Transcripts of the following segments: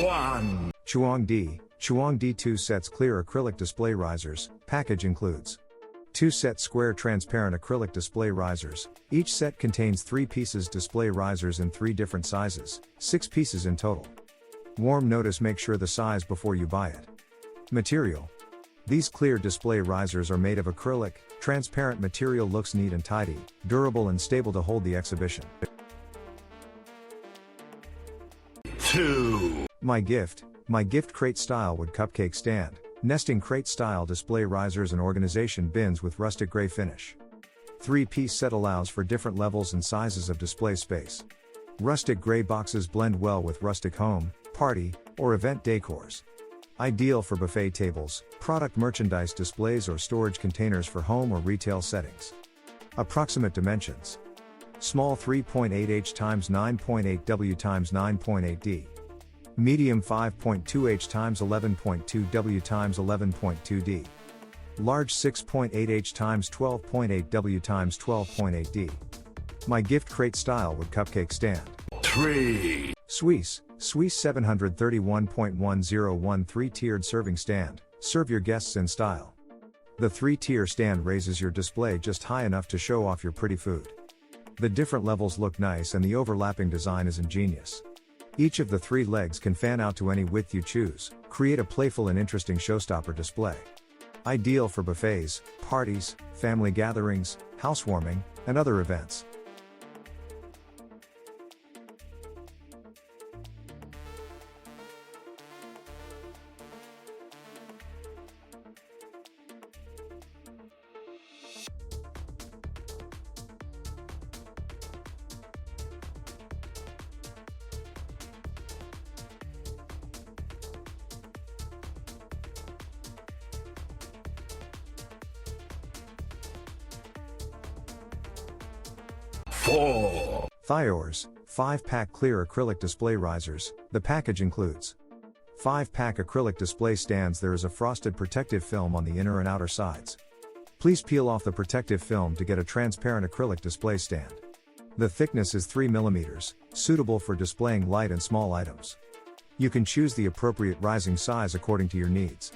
fun! Chuang D 2 sets clear acrylic display risers. Package includes 2 set square transparent acrylic display risers. Each set contains 3 pieces display risers in 3 different sizes, 6 pieces in total. Warm notice: make sure the size before you buy it. Material: these clear display risers are made of acrylic. Transparent material looks neat and tidy, durable and stable to hold the exhibition. 2. My gift crate style wood cupcake stand, nesting crate style display risers and organization bins with rustic gray finish. 3-piece set allows for different levels and sizes of display space. Rustic gray boxes blend well with rustic home, party, or event decors. Ideal for buffet tables, product merchandise displays, or storage containers for home or retail settings. Approximate dimensions: small 3.8 h x 9.8 w x 9.8 d. Medium 5.2 h x 11.2 w x 11.2 d. Large 6.8 h x 12.8 w x 12.8 d. My gift crate style wood cupcake stand. 3. Swiss 731.1013 3-tiered serving stand. Serve your guests in style. The 3-tier stand raises your display just high enough to show off your pretty food. The different levels look nice and the overlapping design is ingenious. Each of the 3 legs can fan out to any width you choose, create a playful and interesting showstopper display. Ideal for buffets, parties, family gatherings, housewarming, and other events. Thiors 5-pack clear acrylic display risers. The package includes 5-pack acrylic display stands. There is a frosted protective film on the inner and outer sides. Please peel off the protective film to get a transparent acrylic display stand. The thickness is 3 mm, suitable for displaying light and small items. You can choose the appropriate rising size according to your needs.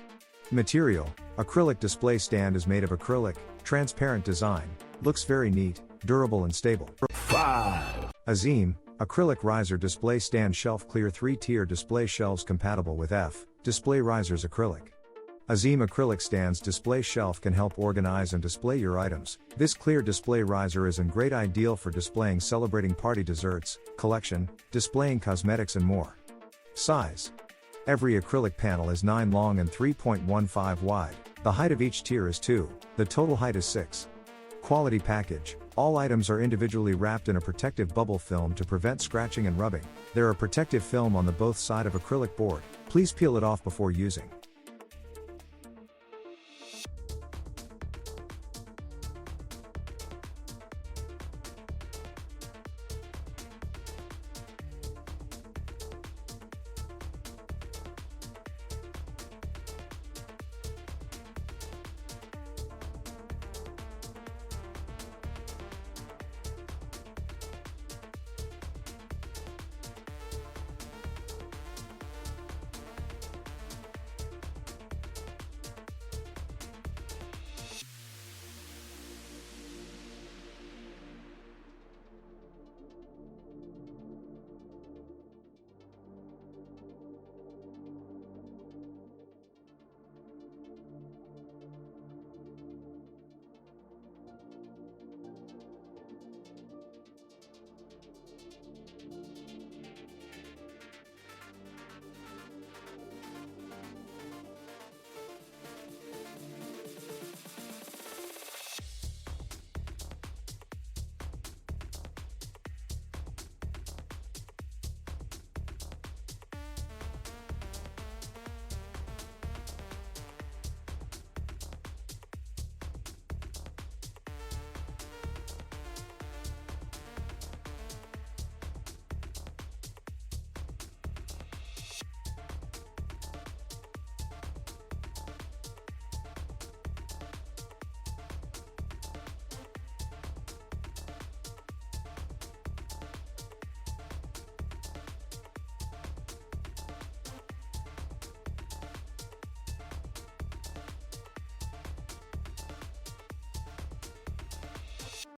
Material: acrylic display stand is made of acrylic, transparent design, looks very neat, durable and stable. 5. Azim acrylic riser display stand. Shelf clear 3-tier display shelves compatible with F display risers acrylic. Azim acrylic stands display shelf can help organize and display your items. This clear display riser is a great ideal for displaying celebrating party desserts, collection, displaying cosmetics and more. Size: every acrylic panel is 9 long and 3.15 wide. The height of each tier is 2, the total height is 6. Quality package: all items are individually wrapped in a protective bubble film to prevent scratching and rubbing. There are protective film on the both side of acrylic board. Please peel it off before using.